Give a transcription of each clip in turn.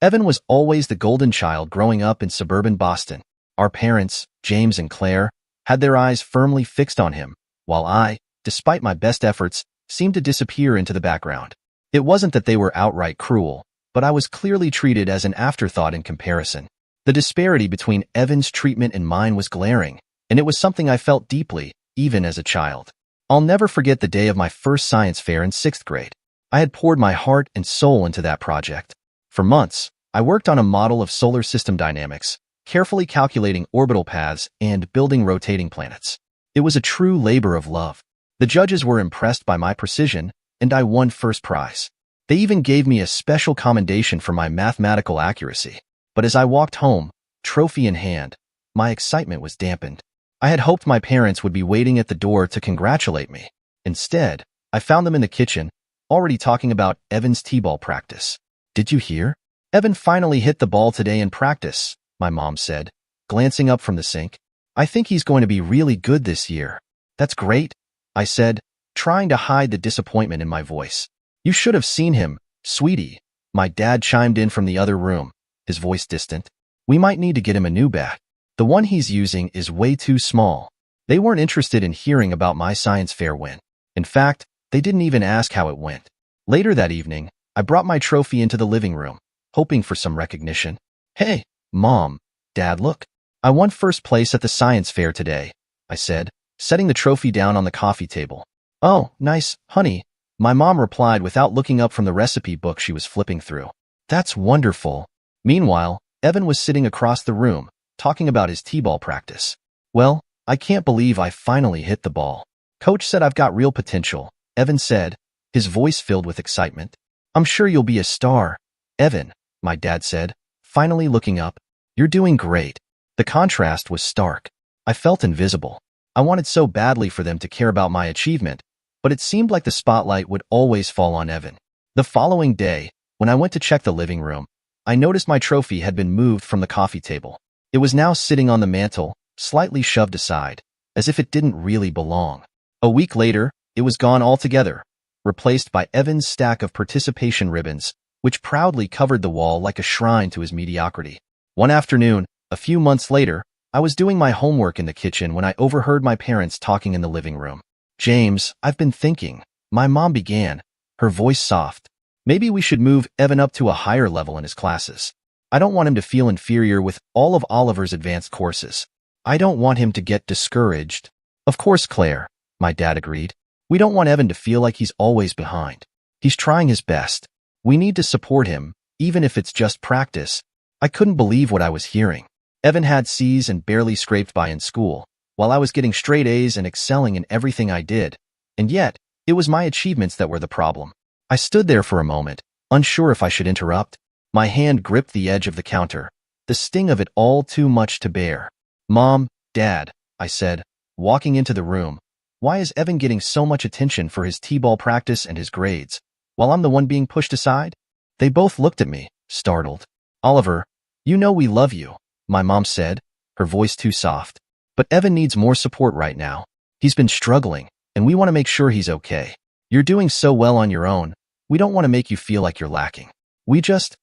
Evan was always the golden child growing up in suburban Boston. Our parents, James and Claire, had their eyes firmly fixed on him, while I, despite my best efforts, seemed to disappear into the background. It wasn't that they were outright cruel, but I was clearly treated as an afterthought in comparison. The disparity between Evan's treatment and mine was glaring, and it was something I felt deeply, even as a child. I'll never forget the day of my first science fair in 6th grade. I had poured my heart and soul into that project. For months, I worked on a model of solar system dynamics, carefully calculating orbital paths and building rotating planets. It was a true labor of love. The judges were impressed by my precision, and I won first prize. They even gave me a special commendation for my mathematical accuracy. But as I walked home, trophy in hand, my excitement was dampened. I had hoped my parents would be waiting at the door to congratulate me. Instead, I found them in the kitchen, already talking about Evan's t-ball practice. "Did you hear? Evan finally hit the ball today in practice," my mom said, glancing up from the sink. "I think he's going to be really good this year." "That's great," I said, trying to hide the disappointment in my voice. "You should have seen him, sweetie," my dad chimed in from the other room, his voice distant. "We might need to get him a new bat. The one he's using is way too small." They weren't interested in hearing about my science fair win. In fact, they didn't even ask how it went. Later that evening, I brought my trophy into the living room, hoping for some recognition. "Hey, Mom, Dad, look. I won first place at the science fair today," I said, setting the trophy down on the coffee table. "Oh, nice, honey," my mom replied without looking up from the recipe book she was flipping through. "That's wonderful." Meanwhile, Evan was sitting across the room, talking about his t-ball practice. "Well, I can't believe I finally hit the ball. Coach said I've got real potential," Evan said, his voice filled with excitement. "I'm sure you'll be a star." "Evan," my dad said, finally looking up, "you're doing great." The contrast was stark. I felt invisible. I wanted so badly for them to care about my achievement, but it seemed like the spotlight would always fall on Evan. The following day, when I went to check the living room, I noticed my trophy had been moved from the coffee table. It was now sitting on the mantel, slightly shoved aside, as if it didn't really belong. A week later, it was gone altogether, replaced by Evan's stack of participation ribbons, which proudly covered the wall like a shrine to his mediocrity. One afternoon, a few months later, I was doing my homework in the kitchen when I overheard my parents talking in the living room. "James, I've been thinking," my mom began, her voice soft. "Maybe we should move Evan up to a higher level in his classes. I don't want him to feel inferior with all of Oliver's advanced courses. I don't want him to get discouraged." "Of course, Claire," my dad agreed. "We don't want Evan to feel like he's always behind. He's trying his best. We need to support him, even if it's just practice." I couldn't believe what I was hearing. Evan had C's and barely scraped by in school, while I was getting straight A's and excelling in everything I did. And yet, it was my achievements that were the problem. I stood there for a moment, unsure if I should interrupt. My hand gripped the edge of the counter, the sting of it all too much to bear. "Mom, Dad," I said, walking into the room, "why is Evan getting so much attention for his t-ball practice and his grades, while I'm the one being pushed aside?" They both looked at me, startled. "Oliver, you know we love you," my mom said, her voice too soft. "But Evan needs more support right now. He's been struggling, and we want to make sure he's okay. You're doing so well on your own. We don't want to make you feel like you're lacking. We just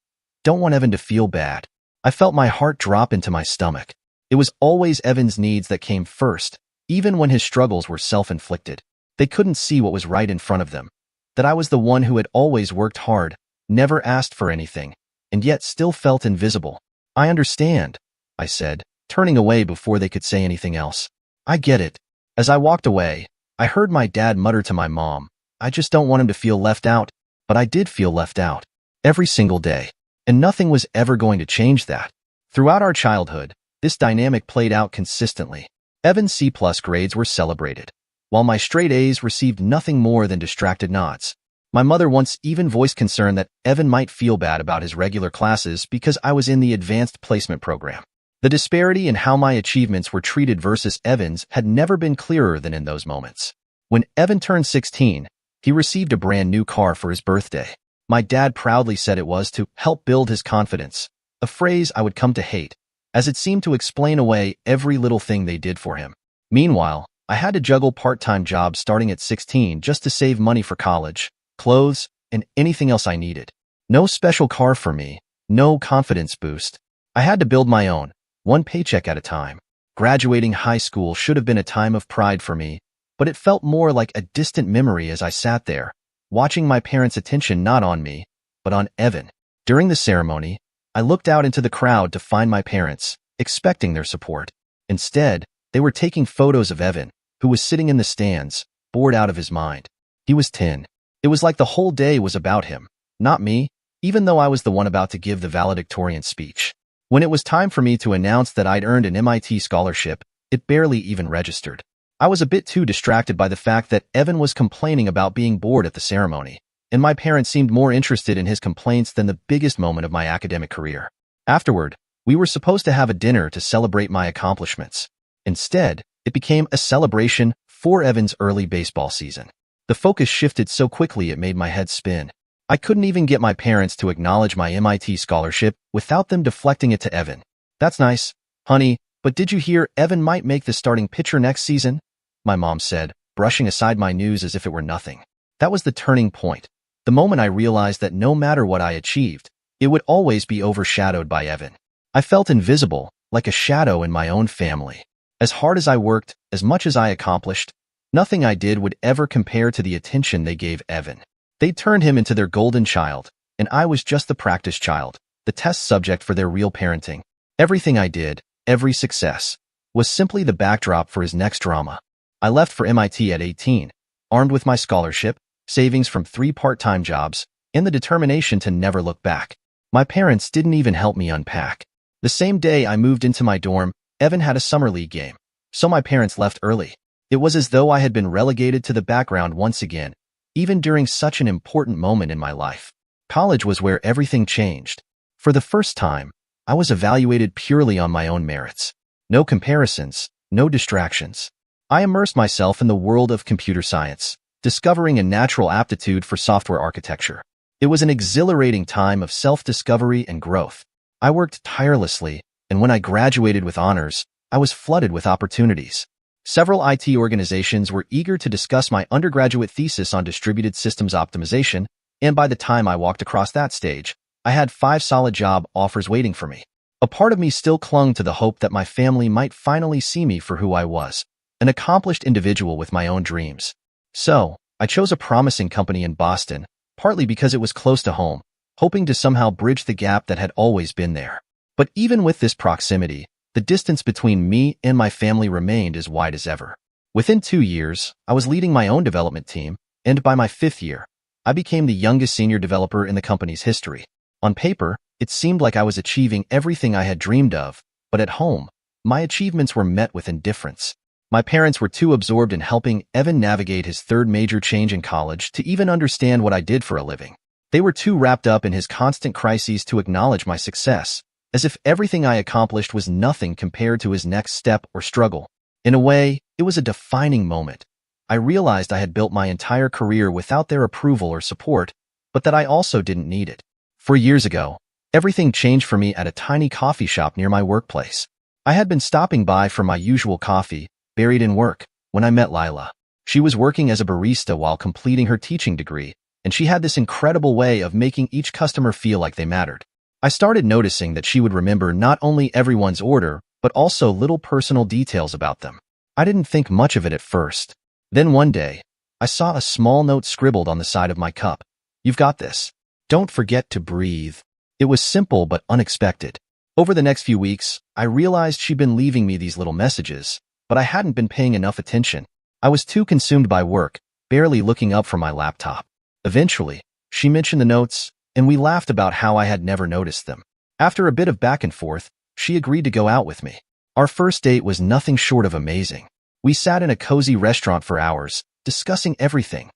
don't want Evan to feel bad." I felt my heart drop into my stomach. It was always Evan's needs that came first, even when his struggles were self-inflicted. They couldn't see what was right in front of them, that I was the one who had always worked hard, never asked for anything, and yet still felt invisible. "I understand," I said, turning away before they could say anything else. "I get it." As I walked away, I heard my dad mutter to my mom, "I just don't want him to feel left out." But I did feel left out. Every single day. And nothing was ever going to change that. Throughout our childhood, this dynamic played out consistently. Evan's C+ grades were celebrated, while my straight A's received nothing more than distracted nods. My mother once even voiced concern that Evan might feel bad about his regular classes because I was in the advanced placement program. The disparity in how my achievements were treated versus Evan's had never been clearer than in those moments. When Evan turned 16, he received a brand new car for his birthday. My dad proudly said it was to help build his confidence, a phrase I would come to hate, as it seemed to explain away every little thing they did for him. Meanwhile, I had to juggle part-time jobs starting at 16 just to save money for college, clothes, and anything else I needed. No special car for me, No confidence boost. I had to build my own, one paycheck at a time. Graduating high school should have been a time of pride for me, but it felt more like a distant memory as I sat there, watching my parents' attention not on me, but on Evan. During the ceremony, I looked out into the crowd to find my parents, expecting their support. Instead, they were taking photos of Evan, who was sitting in the stands, bored out of his mind. He was 10. It was like the whole day was about him, not me, even though I was the one about to give the valedictorian speech. When it was time for me to announce that I'd earned an MIT scholarship, it barely even registered. I was a bit too distracted by the fact that Evan was complaining about being bored at the ceremony, and my parents seemed more interested in his complaints than the biggest moment of my academic career. Afterward, we were supposed to have a dinner to celebrate my accomplishments. Instead, it became a celebration for Evan's early baseball season. The focus shifted so quickly it made my head spin. I couldn't even get my parents to acknowledge my MIT scholarship without them deflecting it to Evan. "That's nice, honey, but did you hear Evan might make the starting pitcher next season?" my mom said, brushing aside my news as if it were nothing. That was the turning point. The moment I realized that no matter what I achieved, it would always be overshadowed by Evan. I felt invisible, like a shadow in my own family. As hard as I worked, as much as I accomplished, nothing I did would ever compare to the attention they gave Evan. They turned him into their golden child, and I was just the practice child, the test subject for their real parenting. Everything I did, every success, was simply the backdrop for his next drama. I left for MIT at 18, armed with my scholarship, savings from 3 part-time jobs, and the determination to never look back. My parents didn't even help me unpack. The same day I moved into my dorm, Evan had a summer league game, so my parents left early. It was as though I had been relegated to the background once again, even during such an important moment in my life. College was where everything changed. For the first time, I was evaluated purely on my own merits. No comparisons, no distractions. I immersed myself in the world of computer science, discovering a natural aptitude for software architecture. It was an exhilarating time of self-discovery and growth. I worked tirelessly, and when I graduated with honors, I was flooded with opportunities. Several IT organizations were eager to discuss my undergraduate thesis on distributed systems optimization, and by the time I walked across that stage, I had 5 solid job offers waiting for me. A part of me still clung to the hope that my family might finally see me for who I was, an accomplished individual with my own dreams. So, I chose a promising company in Boston, partly because it was close to home, hoping to somehow bridge the gap that had always been there. But even with this proximity, the distance between me and my family remained as wide as ever. Within 2 years, I was leading my own development team, and by my 5th year, I became the youngest senior developer in the company's history. On paper, it seemed like I was achieving everything I had dreamed of, but at home, my achievements were met with indifference. My parents were too absorbed in helping Evan navigate his 3rd major change in college to even understand what I did for a living. They were too wrapped up in his constant crises to acknowledge my success, as if everything I accomplished was nothing compared to his next step or struggle. In a way, it was a defining moment. I realized I had built my entire career without their approval or support, but that I also didn't need it. 4 years ago, everything changed for me at a tiny coffee shop near my workplace. I had been stopping by for my usual coffee, buried in work, when I met Lila. She was working as a barista while completing her teaching degree, and she had this incredible way of making each customer feel like they mattered. I started noticing that she would remember not only everyone's order, but also little personal details about them. I didn't think much of it at first. Then one day, I saw a small note scribbled on the side of my cup. "You've got this. Don't forget to breathe." It was simple but unexpected. Over the next few weeks, I realized she'd been leaving me these little messages, but I hadn't been paying enough attention. I was too consumed by work, barely looking up from my laptop. Eventually, she mentioned the notes, and we laughed about how I had never noticed them. After a bit of back and forth, she agreed to go out with me. Our first date was nothing short of amazing. We sat in a cozy restaurant for hours, discussing everything.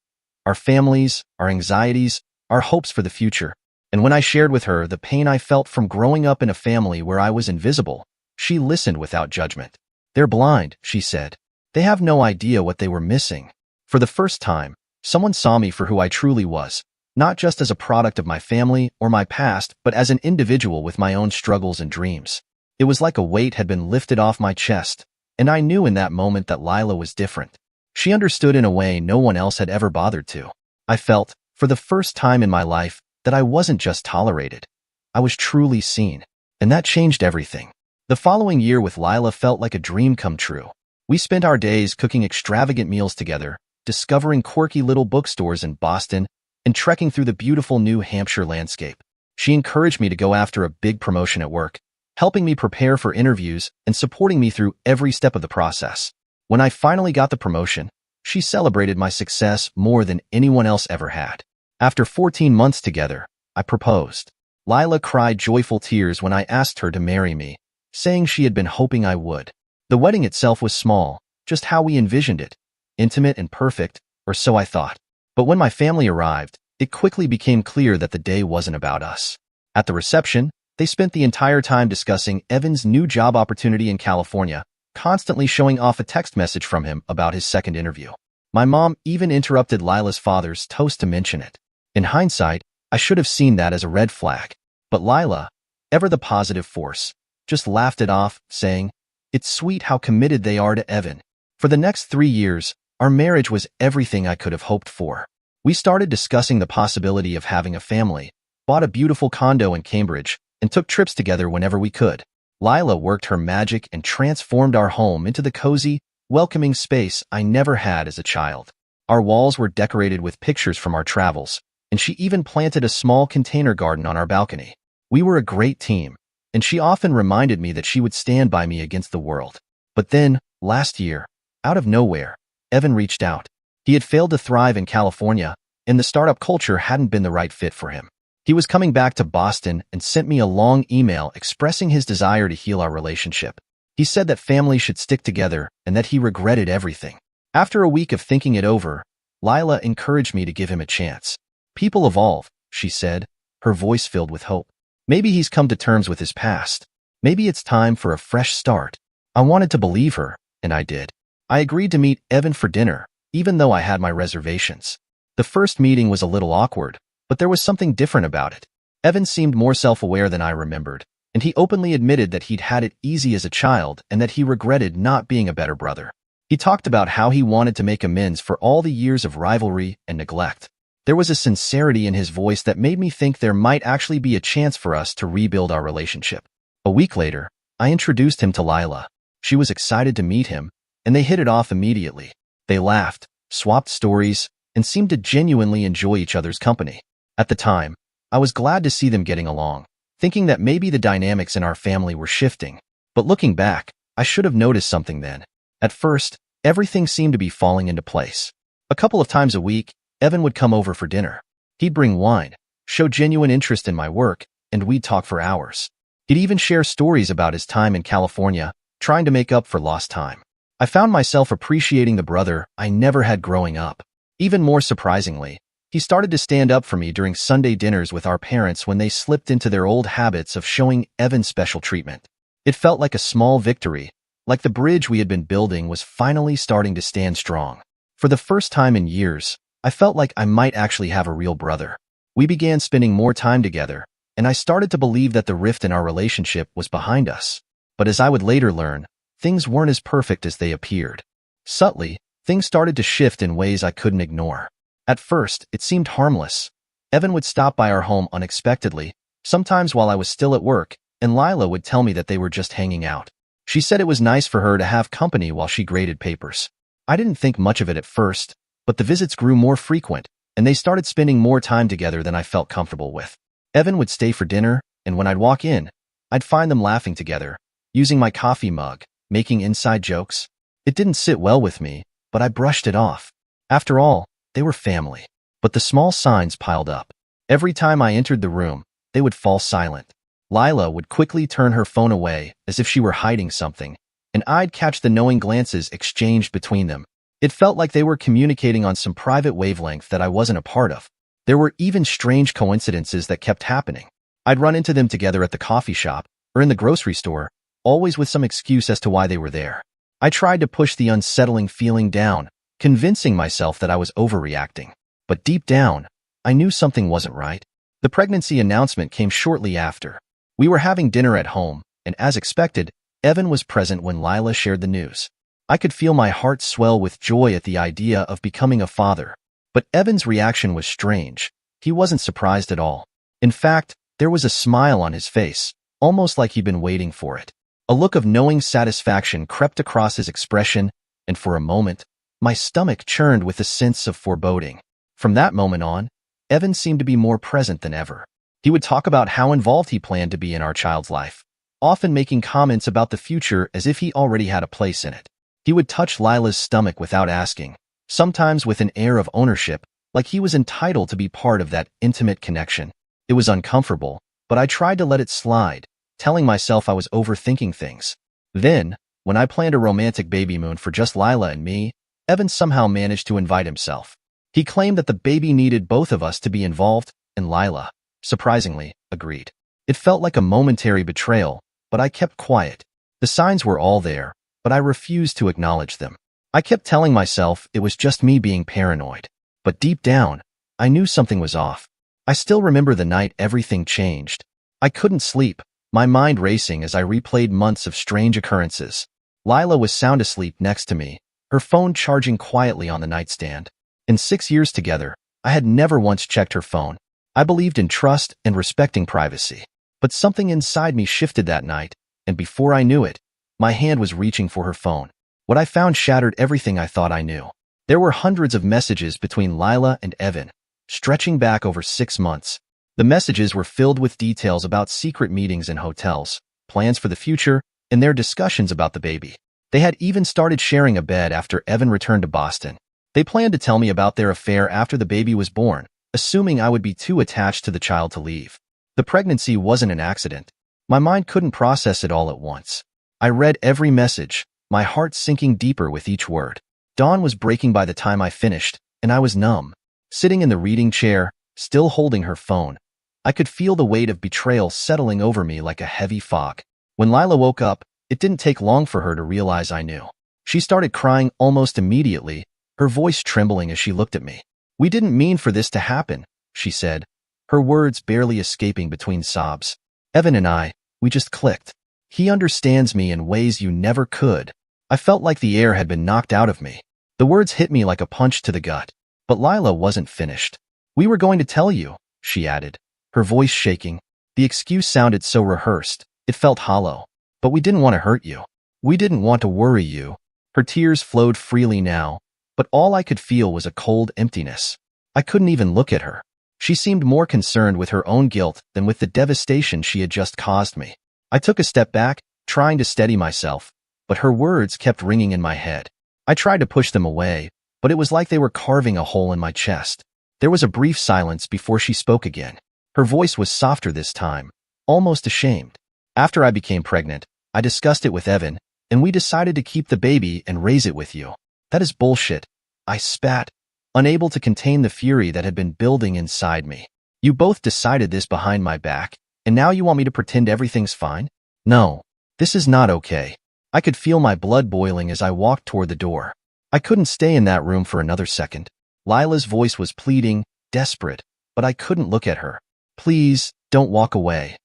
Our families, our anxieties, our hopes for the future. And when I shared with her the pain I felt from growing up in a family where I was invisible, she listened without judgment. "They're blind," she said. "They have no idea what they were missing." For the first time, someone saw me for who I truly was. Not just as a product of my family or my past, but as an individual with my own struggles and dreams. It was like a weight had been lifted off my chest, and I knew in that moment that Lila was different. She understood in a way no one else had ever bothered to. I felt, for the first time in my life, that I wasn't just tolerated. I was truly seen. And that changed everything. The following year with Lila felt like a dream come true. We spent our days cooking extravagant meals together, discovering quirky little bookstores in Boston, and trekking through the beautiful New Hampshire landscape. She encouraged me to go after a big promotion at work, helping me prepare for interviews and supporting me through every step of the process. When I finally got the promotion, she celebrated my success more than anyone else ever had. After 14 months together, I proposed. Lila cried joyful tears when I asked her to marry me, saying she had been hoping I would. The wedding itself was small, just how we envisioned it, intimate and perfect, or so I thought. But when my family arrived, it quickly became clear that the day wasn't about us. At the reception, they spent the entire time discussing Evan's new job opportunity in California, constantly showing off a text message from him about his second interview. My mom even interrupted Lila's father's toast to mention it. In hindsight, I should have seen that as a red flag. But Lila, ever the positive force, just laughed it off, saying, "It's sweet how committed they are to Evan." For the next 3 years, our marriage was everything I could have hoped for. We started discussing the possibility of having a family, bought a beautiful condo in Cambridge, and took trips together whenever we could. Lila worked her magic and transformed our home into the cozy, welcoming space I never had as a child. Our walls were decorated with pictures from our travels, and she even planted a small container garden on our balcony. We were a great team, and she often reminded me that she would stand by me against the world. But then, last year, out of nowhere, Evan reached out. He had failed to thrive in California, and the startup culture hadn't been the right fit for him. He was coming back to Boston and sent me a long email expressing his desire to heal our relationship. He said that family should stick together and that he regretted everything. After a week of thinking it over, Lila encouraged me to give him a chance. "People evolve," she said, her voice filled with hope. "Maybe he's come to terms with his past. Maybe it's time for a fresh start." I wanted to believe her, and I did. I agreed to meet Evan for dinner, even though I had my reservations. The first meeting was a little awkward, but there was something different about it. Evan seemed more self-aware than I remembered, and he openly admitted that he'd had it easy as a child and that he regretted not being a better brother. He talked about how he wanted to make amends for all the years of rivalry and neglect. There was a sincerity in his voice that made me think there might actually be a chance for us to rebuild our relationship. A week later, I introduced him to Lila. She was excited to meet him, and they hit it off immediately. They laughed, swapped stories, and seemed to genuinely enjoy each other's company. At the time, I was glad to see them getting along, thinking that maybe the dynamics in our family were shifting. But looking back, I should have noticed something then. At first, everything seemed to be falling into place. A couple of times a week, Evan would come over for dinner. He'd bring wine, show genuine interest in my work, and we'd talk for hours. He'd even share stories about his time in California, trying to make up for lost time. I found myself appreciating the brother I never had growing up. Even more surprisingly, he started to stand up for me during Sunday dinners with our parents when they slipped into their old habits of showing Evan special treatment. It felt like a small victory, like the bridge we had been building was finally starting to stand strong. For the first time in years, I felt like I might actually have a real brother. We began spending more time together, and I started to believe that the rift in our relationship was behind us. But as I would later learn, things weren't as perfect as they appeared. Subtly, things started to shift in ways I couldn't ignore. At first, it seemed harmless. Evan would stop by our home unexpectedly, sometimes while I was still at work, and Lila would tell me that they were just hanging out. She said it was nice for her to have company while she graded papers. I didn't think much of it at first, but the visits grew more frequent, and they started spending more time together than I felt comfortable with. Evan would stay for dinner, and when I'd walk in, I'd find them laughing together, using my coffee mug, making inside jokes. It didn't sit well with me, but I brushed it off. After all, they were family. But the small signs piled up. Every time I entered the room, they would fall silent. Lila would quickly turn her phone away as if she were hiding something, and I'd catch the knowing glances exchanged between them. It felt like they were communicating on some private wavelength that I wasn't a part of. There were even strange coincidences that kept happening. I'd run into them together at the coffee shop or in the grocery store, always with some excuse as to why they were there. I tried to push the unsettling feeling down, convincing myself that I was overreacting. But deep down, I knew something wasn't right. The pregnancy announcement came shortly after. We were having dinner at home, and as expected, Evan was present when Lila shared the news. I could feel my heart swell with joy at the idea of becoming a father. But Evan's reaction was strange. He wasn't surprised at all. In fact, There was a smile on his face, almost like he'd been waiting for it. A look of knowing satisfaction crept across his expression, and for a moment, my stomach churned with a sense of foreboding. From that moment on, Evan seemed to be more present than ever. He would talk about how involved he planned to be in our child's life, often making comments about the future as if he already had a place in it. He would touch Lila's stomach without asking, sometimes with an air of ownership, like he was entitled to be part of that intimate connection. It was uncomfortable, but I tried to let it slide, telling myself I was overthinking things. Then, when I planned a romantic baby moon for just Lila and me, Evan somehow managed to invite himself. He claimed that the baby needed both of us to be involved, and Lila, surprisingly, agreed. It felt like a momentary betrayal, but I kept quiet. The signs were all there, but I refused to acknowledge them. I kept telling myself it was just me being paranoid. But deep down, I knew something was off. I still remember the night everything changed. I couldn't sleep, my mind racing as I replayed months of strange occurrences. Lila was sound asleep next to me, her phone charging quietly on the nightstand. In 6 years together, I had never once checked her phone. I believed in trust and respecting privacy. But something inside me shifted that night, and before I knew it, my hand was reaching for her phone. What I found shattered everything I thought I knew. There were hundreds of messages between Lila and Evan, stretching back over 6 months. The messages were filled with details about secret meetings in hotels, plans for the future, and their discussions about the baby. They had even started sharing a bed after Evan returned to Boston. They planned to tell me about their affair after the baby was born, assuming I would be too attached to the child to leave. The pregnancy wasn't an accident. My mind couldn't process it all at once. I read every message, my heart sinking deeper with each word. Dawn was breaking by the time I finished, and I was numb. Sitting in the reading chair, still holding her phone, I could feel the weight of betrayal settling over me like a heavy fog. When Lila woke up, it didn't take long for her to realize I knew. She started crying almost immediately, her voice trembling as she looked at me. "We didn't mean for this to happen," she said, her words barely escaping between sobs. "Evan and I, we just clicked. He understands me in ways you never could." I felt like the air had been knocked out of me. The words hit me like a punch to the gut. But Lila wasn't finished. "We were going to tell you," she added, her voice shaking. The excuse sounded so rehearsed, it felt hollow. "But we didn't want to hurt you. We didn't want to worry you." Her tears flowed freely now, but all I could feel was a cold emptiness. I couldn't even look at her. She seemed more concerned with her own guilt than with the devastation she had just caused me. I took a step back, trying to steady myself, but her words kept ringing in my head. I tried to push them away, but it was like they were carving a hole in my chest. There was a brief silence before she spoke again. Her voice was softer this time, almost ashamed. "After I became pregnant, I discussed it with Evan, and we decided to keep the baby and raise it with you." "That is bullshit," I spat, unable to contain the fury that had been building inside me. "You both decided this behind my back, and now you want me to pretend everything's fine? No, this is not okay." I could feel my blood boiling as I walked toward the door. I couldn't stay in that room for another second. Lila's voice was pleading, desperate, but I couldn't look at her. "Please, don't walk away.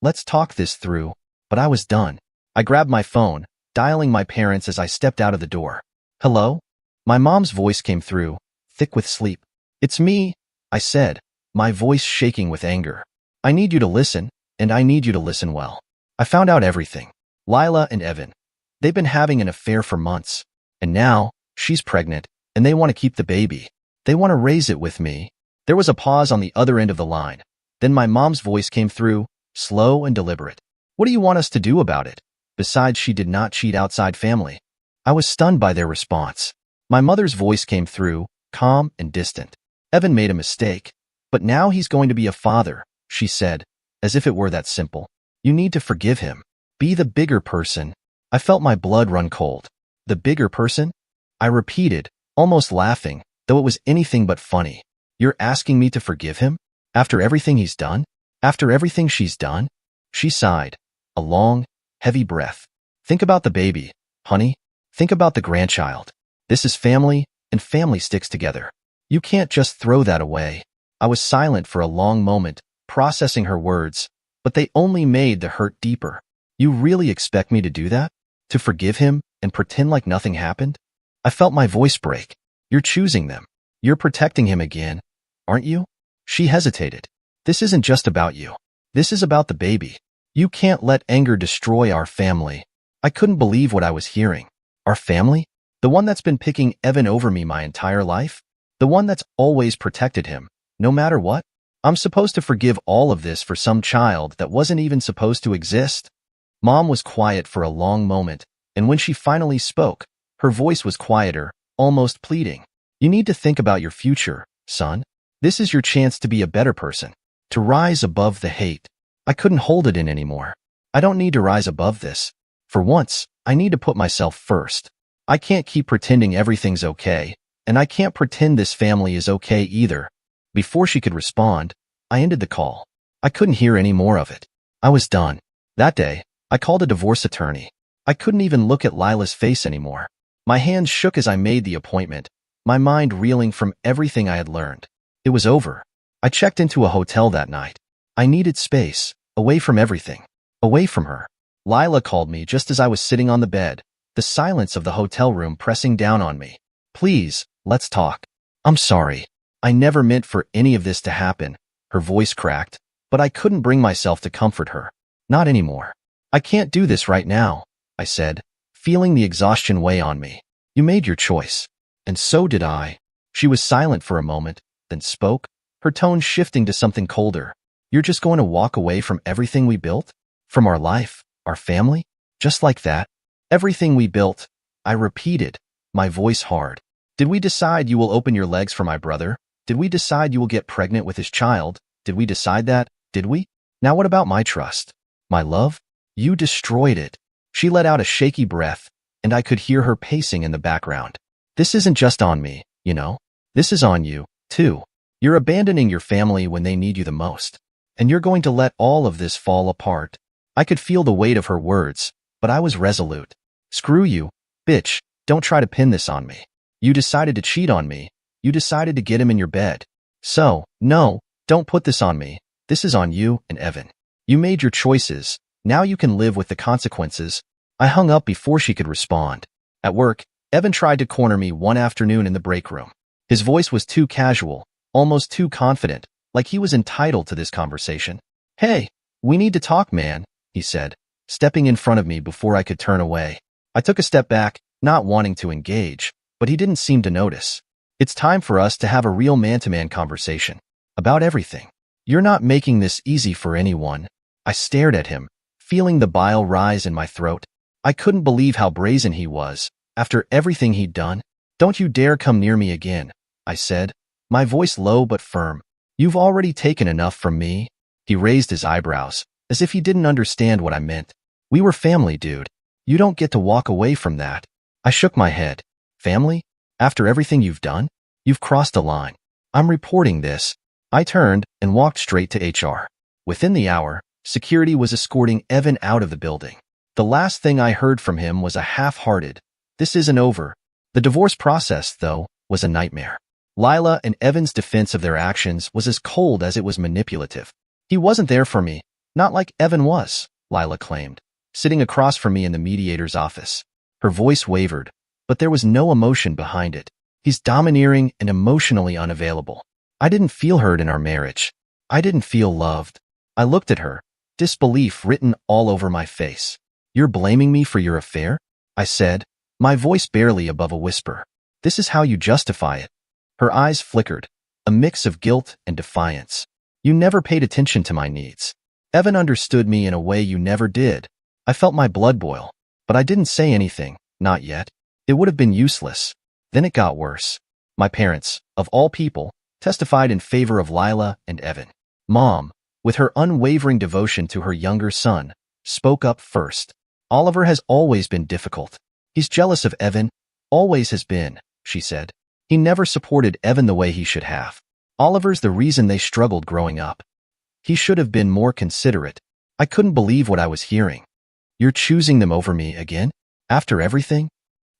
Let's talk this through." But I was done. I grabbed my phone, dialing my parents as I stepped out of the door. "Hello?" My mom's voice came through, thick with sleep. "It's me," I said, my voice shaking with anger. "I need you to listen, and I need you to listen well. I found out everything. Lila and Evan, they've been having an affair for months. And now, she's pregnant, and they want to keep the baby. They want to raise it with me." There was a pause on the other end of the line. Then my mom's voice came through, slow and deliberate. "What do you want us to do about it? Besides, she did not cheat outside family." I was stunned by their response. My mother's voice came through, calm and distant. "Evan made a mistake, but now he's going to be a father," she said, as if it were that simple. "You need to forgive him. Be the bigger person." I felt my blood run cold. "The bigger person?" I repeated, almost laughing, though it was anything but funny. "You're asking me to forgive him? After everything he's done? After everything she's done?" She sighed, a long, heavy breath. "Think about the baby, honey. Think about the grandchild. This is family, and family sticks together. You can't just throw that away." I was silent for a long moment, processing her words, but they only made the hurt deeper. "You really expect me to do that? To forgive him and pretend like nothing happened?" I felt my voice break. "You're choosing them. You're protecting him again, aren't you?" She hesitated. "This isn't just about you. This is about the baby. You can't let anger destroy our family. I couldn't believe what I was hearing. Our family? The one that's been picking Evan over me my entire life? The one that's always protected him, no matter what? I'm supposed to forgive all of this for some child that wasn't even supposed to exist? Mom was quiet for a long moment, and when she finally spoke, her voice was quieter, almost pleading. You need to think about your future, son. This is your chance to be a better person, to rise above the hate. I couldn't hold it in anymore. I don't need to rise above this. For once, I need to put myself first. I can't keep pretending everything's okay, and I can't pretend this family is okay either. Before she could respond, I ended the call. I couldn't hear any more of it. I was done. That day, I called a divorce attorney. I couldn't even look at Lila's face anymore. My hands shook as I made the appointment, my mind reeling from everything I had learned. It was over. I checked into a hotel that night. I needed space, away from everything, away from her. Lila called me just as I was sitting on the bed, the silence of the hotel room pressing down on me. Please, let's talk. I'm sorry. I never meant for any of this to happen. Her voice cracked, but I couldn't bring myself to comfort her. Not anymore. I can't do this right now, I said, feeling the exhaustion weigh on me. You made your choice. And so did I. She was silent for a moment, then spoke, her tone shifting to something colder. You're just going to walk away from everything we built? From our life, our family? Just like that? Everything we built, I repeated, my voice hard. Did we decide you will open your legs for my brother? Did we decide you will get pregnant with his child? Did we decide that? Did we? Now what about my trust? My love? You destroyed it. She let out a shaky breath, and I could hear her pacing in the background. This isn't just on me, you know? This is on you, too. You're abandoning your family when they need you the most. And you're going to let all of this fall apart. I could feel the weight of her words, but I was resolute. Screw you, bitch, don't try to pin this on me. You decided to cheat on me. You decided to get him in your bed. So, no, don't put this on me. This is on you and Evan. You made your choices. Now you can live with the consequences. I hung up before she could respond. At work, Evan tried to corner me one afternoon in the break room. His voice was too casual, almost too confident, like he was entitled to this conversation. Hey, we need to talk, man, he said, stepping in front of me before I could turn away. I took a step back, not wanting to engage, but he didn't seem to notice. It's time for us to have a real man-to-man conversation. About everything. You're not making this easy for anyone. I stared at him, feeling the bile rise in my throat. I couldn't believe how brazen he was, after everything he'd done. Don't you dare come near me again, I said, my voice low but firm. You've already taken enough from me. He raised his eyebrows, as if he didn't understand what I meant. We were family, dude. You don't get to walk away from that. I shook my head. Family? After everything you've done? You've crossed a line. I'm reporting this. I turned and walked straight to HR. Within the hour, security was escorting Evan out of the building. The last thing I heard from him was a half-hearted, "This isn't over." The divorce process, though, was a nightmare. Lila and Evan's defense of their actions was as cold as it was manipulative. He wasn't there for me, not like Evan was, Lila claimed, sitting across from me in the mediator's office. Her voice wavered, but there was no emotion behind it. He's domineering and emotionally unavailable. I didn't feel heard in our marriage. I didn't feel loved. I looked at her, disbelief written all over my face. You're blaming me for your affair? I said, my voice barely above a whisper. This is how you justify it. Her eyes flickered, a mix of guilt and defiance. You never paid attention to my needs. Evan understood me in a way you never did. I felt my blood boil, but I didn't say anything, not yet. It would have been useless. Then it got worse. My parents, of all people, testified in favor of Lila and Evan. Mom, with her unwavering devotion to her younger son, spoke up first. Oliver has always been difficult. He's jealous of Evan, always has been, she said. He never supported Evan the way he should have. Oliver's the reason they struggled growing up. He should have been more considerate. I couldn't believe what I was hearing. You're choosing them over me again? After everything?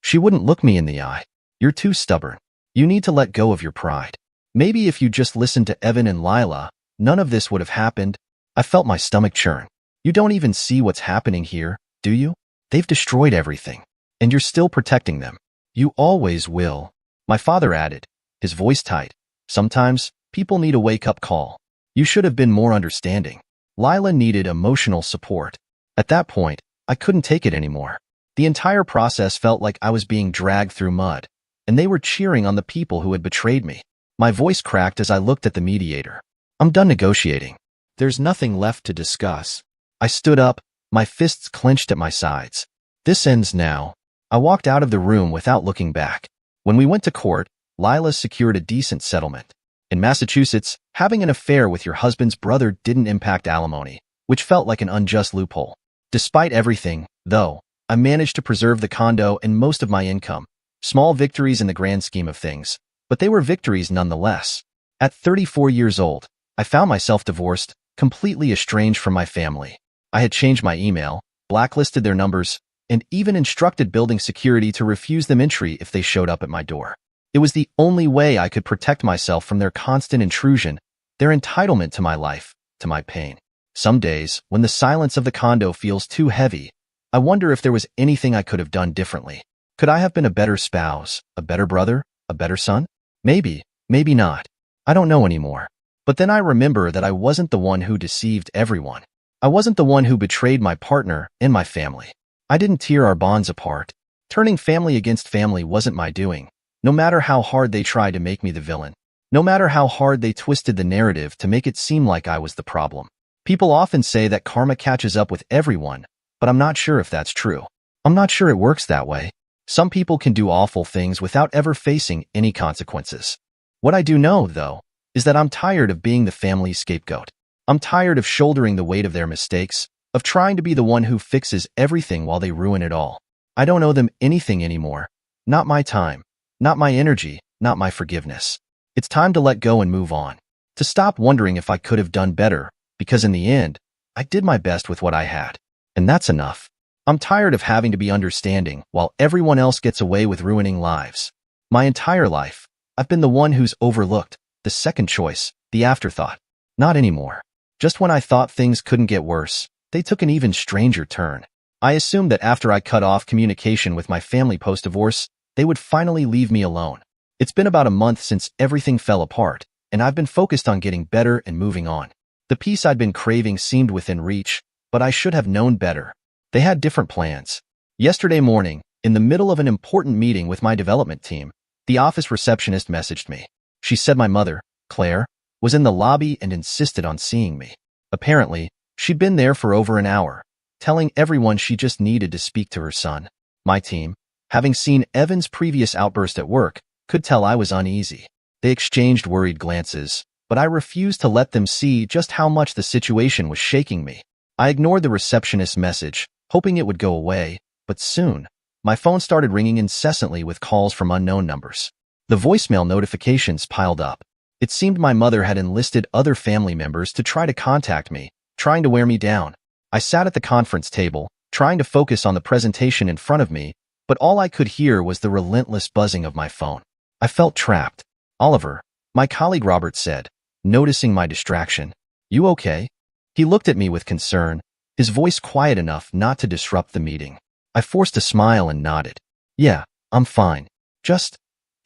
She wouldn't look me in the eye. You're too stubborn. You need to let go of your pride. Maybe if you just listened to Evan and Lila, none of this would have happened. I felt my stomach churn. You don't even see what's happening here, do you? They've destroyed everything. And you're still protecting them. You always will. My father added, his voice tight. Sometimes, people need a wake-up call. You should have been more understanding. Lila needed emotional support. At that point, I couldn't take it anymore. The entire process felt like I was being dragged through mud, and they were cheering on the people who had betrayed me. My voice cracked as I looked at the mediator. I'm done negotiating. There's nothing left to discuss. I stood up, my fists clenched at my sides. This ends now. I walked out of the room without looking back. When we went to court, Lila secured a decent settlement. In Massachusetts, having an affair with your husband's brother didn't impact alimony, which felt like an unjust loophole. Despite everything, though, I managed to preserve the condo and most of my income. Small victories in the grand scheme of things, but they were victories nonetheless. At 34 years old, I found myself divorced, completely estranged from my family. I had changed my email, blacklisted their numbers, and even instructed building security to refuse them entry if they showed up at my door. It was the only way I could protect myself from their constant intrusion, their entitlement to my life, to my pain. Some days, when the silence of the condo feels too heavy, I wonder if there was anything I could have done differently. Could I have been a better spouse, a better brother, a better son? Maybe, maybe not. I don't know anymore. But then I remember that I wasn't the one who deceived everyone. I wasn't the one who betrayed my partner and my family. I didn't tear our bonds apart. Turning family against family wasn't my doing, no matter how hard they tried to make me the villain. No matter how hard they twisted the narrative to make it seem like I was the problem. People often say that karma catches up with everyone, but I'm not sure if that's true. I'm not sure it works that way. Some people can do awful things without ever facing any consequences. What I do know, though, is that I'm tired of being the family's scapegoat. I'm tired of shouldering the weight of their mistakes, of trying to be the one who fixes everything while they ruin it all. I don't owe them anything anymore. Not my time, not my energy, not my forgiveness. It's time to let go and move on. To stop wondering if I could have done better, because in the end, I did my best with what I had. And that's enough. I'm tired of having to be understanding while everyone else gets away with ruining lives. My entire life, I've been the one who's overlooked, the second choice, the afterthought. Not anymore. Just when I thought things couldn't get worse, they took an even stranger turn. I assumed that after I cut off communication with my family post-divorce, they would finally leave me alone. It's been about a month since everything fell apart, and I've been focused on getting better and moving on. The peace I'd been craving seemed within reach, but I should have known better. They had different plans. Yesterday morning, in the middle of an important meeting with my development team, the office receptionist messaged me. She said my mother, Claire, was in the lobby and insisted on seeing me. Apparently, she'd been there for over an hour, telling everyone she just needed to speak to her son. My team, having seen Evan's previous outburst at work, could tell I was uneasy. They exchanged worried glances, but I refused to let them see just how much the situation was shaking me. I ignored the receptionist's message, hoping it would go away, but soon, my phone started ringing incessantly with calls from unknown numbers. The voicemail notifications piled up. It seemed my mother had enlisted other family members to try to contact me, trying to wear me down. I sat at the conference table, trying to focus on the presentation in front of me, but all I could hear was the relentless buzzing of my phone. I felt trapped. Oliver, my colleague Robert said, noticing my distraction. You okay? He looked at me with concern, his voice quiet enough not to disrupt the meeting. I forced a smile and nodded. Yeah, I'm fine. Just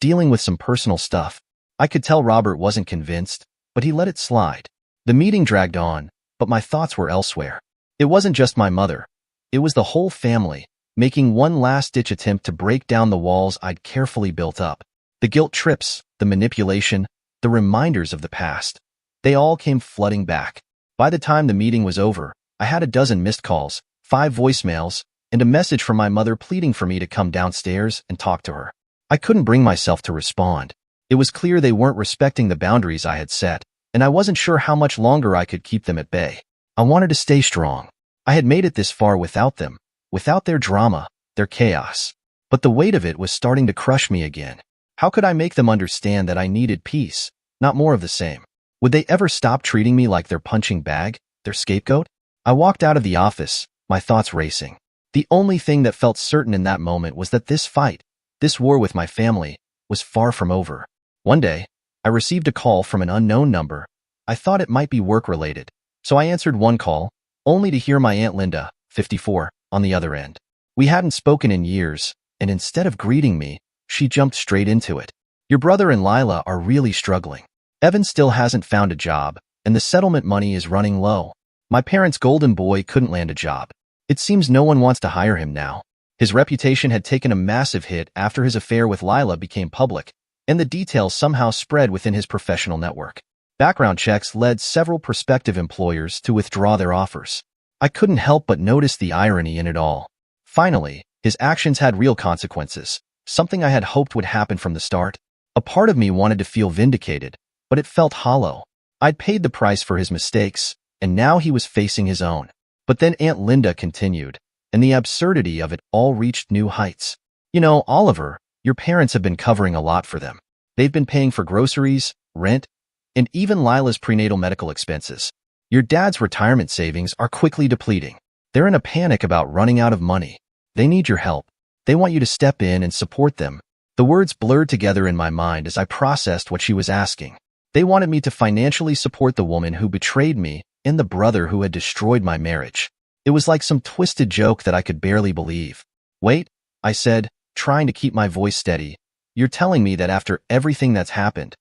dealing with some personal stuff. I could tell Robert wasn't convinced, but he let it slide. The meeting dragged on, but my thoughts were elsewhere. It wasn't just my mother. It was the whole family, making one last-ditch attempt to break down the walls I'd carefully built up. The guilt trips, the manipulation, the reminders of the past. They all came flooding back. By the time the meeting was over, I had a dozen missed calls, 5 voicemails, and a message from my mother pleading for me to come downstairs and talk to her. I couldn't bring myself to respond. It was clear they weren't respecting the boundaries I had set, and I wasn't sure how much longer I could keep them at bay. I wanted to stay strong. I had made it this far without them, without their drama, their chaos. But the weight of it was starting to crush me again. How could I make them understand that I needed peace, not more of the same? Would they ever stop treating me like their punching bag, their scapegoat? I walked out of the office, my thoughts racing. The only thing that felt certain in that moment was that this fight, this war with my family, was far from over. One day, I received a call from an unknown number. I thought it might be work-related, so I answered one call, only to hear my Aunt Linda, 54, on the other end. We hadn't spoken in years, and instead of greeting me, she jumped straight into it. Your brother and Lila are really struggling. Evan still hasn't found a job, and the settlement money is running low. My parents' golden boy couldn't land a job. It seems no one wants to hire him now. His reputation had taken a massive hit after his affair with Lila became public, and the details somehow spread within his professional network. Background checks led several prospective employers to withdraw their offers. I couldn't help but notice the irony in it all. Finally, his actions had real consequences, something I had hoped would happen from the start. A part of me wanted to feel vindicated, but it felt hollow. I'd paid the price for his mistakes, and now he was facing his own. But then Aunt Linda continued, and the absurdity of it all reached new heights. You know, Oliver, your parents have been covering a lot for them. They've been paying for groceries, rent, and even Lila's prenatal medical expenses. Your dad's retirement savings are quickly depleting. They're in a panic about running out of money. They need your help. They want you to step in and support them. The words blurred together in my mind as I processed what she was asking. They wanted me to financially support the woman who betrayed me and the brother who had destroyed my marriage. It was like some twisted joke that I could barely believe. Wait, I said, trying to keep my voice steady. You're telling me that after everything that's happened,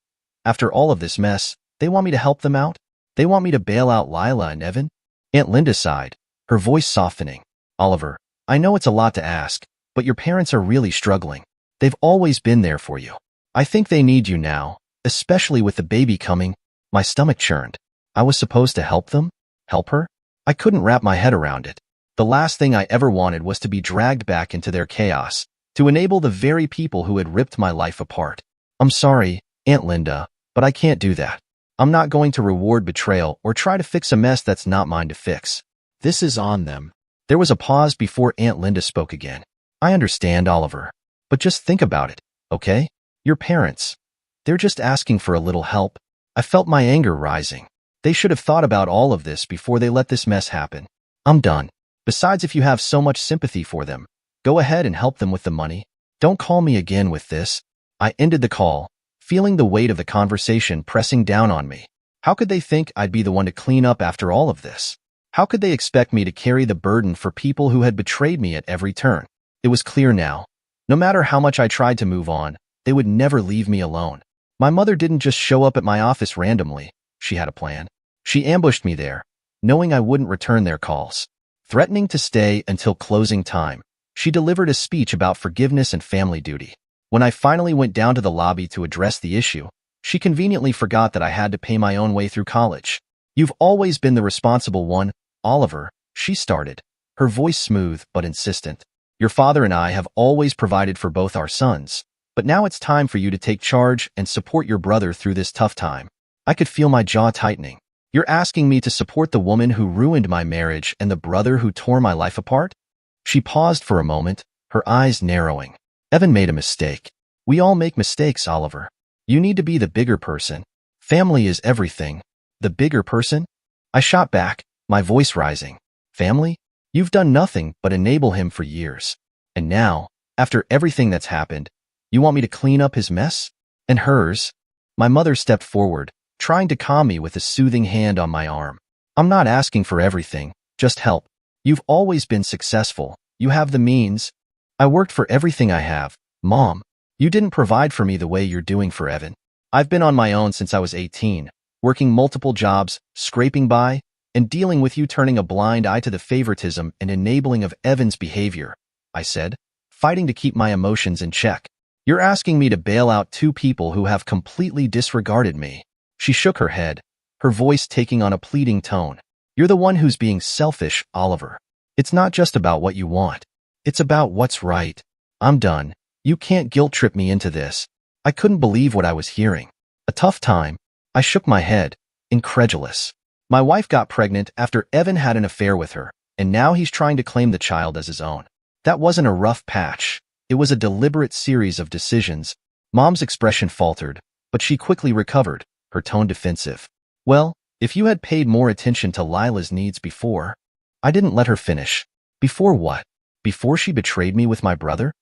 after all of this mess, they want me to help them out? They want me to bail out Lila and Evan? Aunt Linda sighed, her voice softening. Oliver, I know it's a lot to ask, but your parents are really struggling. They've always been there for you. I think they need you now, especially with the baby coming. My stomach churned. I was supposed to help them? Help her? I couldn't wrap my head around it. The last thing I ever wanted was to be dragged back into their chaos, to enable the very people who had ripped my life apart. I'm sorry, Aunt Linda, but I can't do that. I'm not going to reward betrayal or try to fix a mess that's not mine to fix. This is on them. There was a pause before Aunt Linda spoke again. I understand, Oliver, but just think about it, okay? Your parents. They're just asking for a little help. I felt my anger rising. They should have thought about all of this before they let this mess happen. I'm done. Besides, if you have so much sympathy for them, go ahead and help them with the money. Don't call me again with this. I ended the call, feeling the weight of the conversation pressing down on me. How could they think I'd be the one to clean up after all of this? How could they expect me to carry the burden for people who had betrayed me at every turn? It was clear now. No matter how much I tried to move on, they would never leave me alone. My mother didn't just show up at my office randomly. She had a plan. She ambushed me there, knowing I wouldn't return their calls. Threatening to stay until closing time, she delivered a speech about forgiveness and family duty. When I finally went down to the lobby to address the issue, she conveniently forgot that I had to pay my own way through college. You've always been the responsible one, Oliver, she started, her voice smooth but insistent. Your father and I have always provided for both our sons, but now it's time for you to take charge and support your brother through this tough time. I could feel my jaw tightening. You're asking me to support the woman who ruined my marriage and the brother who tore my life apart? She paused for a moment, her eyes narrowing. Evan made a mistake. We all make mistakes, Oliver. You need to be the bigger person. Family is everything. The bigger person? I shot back, my voice rising. Family? You've done nothing but enable him for years. And now, after everything that's happened, you want me to clean up his mess? And hers? My mother stepped forward, trying to calm me with a soothing hand on my arm. I'm not asking for everything, just help. You've always been successful. You have the means. I worked for everything I have. Mom, you didn't provide for me the way you're doing for Evan. I've been on my own since I was 18, working multiple jobs, scraping by, and dealing with you turning a blind eye to the favoritism and enabling of Evan's behavior, I said, fighting to keep my emotions in check. You're asking me to bail out two people who have completely disregarded me. She shook her head, her voice taking on a pleading tone. You're the one who's being selfish, Oliver. It's not just about what you want. It's about what's right. I'm done. You can't guilt-trip me into this. I couldn't believe what I was hearing. A tough time. I shook my head, incredulous. My wife got pregnant after Evan had an affair with her, and now he's trying to claim the child as his own. That wasn't a rough patch. It was a deliberate series of decisions. Mom's expression faltered, but she quickly recovered, her tone defensive. Well, if you had paid more attention to Lila's needs before... I didn't let her finish. Before what? Before she betrayed me with my brother?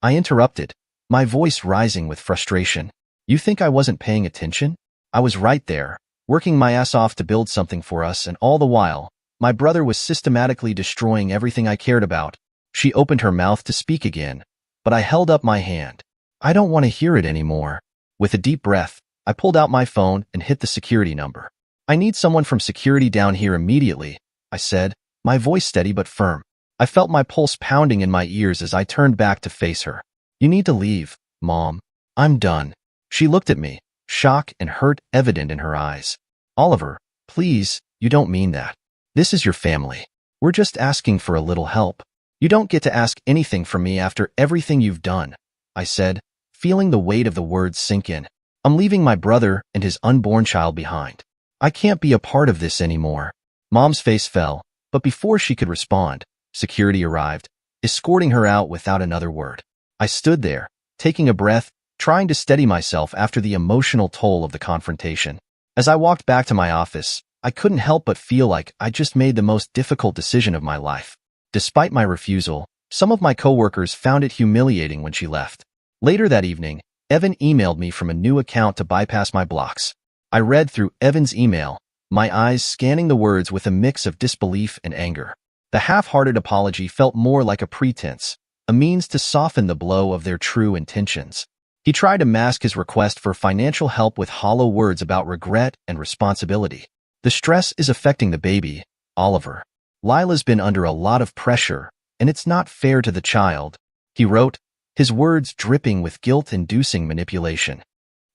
I interrupted, my voice rising with frustration. You think I wasn't paying attention? I was right there, working my ass off to build something for us, and all the while, my brother was systematically destroying everything I cared about. She opened her mouth to speak again, but I held up my hand. I don't want to hear it anymore. With a deep breath, I pulled out my phone and hit the security number. I need someone from security down here immediately, I said, my voice steady but firm. I felt my pulse pounding in my ears as I turned back to face her. You need to leave, Mom. I'm done. She looked at me, shock and hurt evident in her eyes. Oliver, please, you don't mean that. This is your family. We're just asking for a little help. You don't get to ask anything from me after everything you've done, I said, feeling the weight of the words sink in. I'm leaving my brother and his unborn child behind. I can't be a part of this anymore. Mom's face fell, but before she could respond, security arrived, escorting her out without another word. I stood there, taking a breath, trying to steady myself after the emotional toll of the confrontation. As I walked back to my office, I couldn't help but feel like I just made the most difficult decision of my life. Despite my refusal, some of my coworkers found it humiliating when she left. Later that evening, Evan emailed me from a new account to bypass my blocks. I read through Evan's email, my eyes scanning the words with a mix of disbelief and anger. The half-hearted apology felt more like a pretense, a means to soften the blow of their true intentions. He tried to mask his request for financial help with hollow words about regret and responsibility. The stress is affecting the baby, Oliver. Lila's been under a lot of pressure, and it's not fair to the child, he wrote, his words dripping with guilt-inducing manipulation.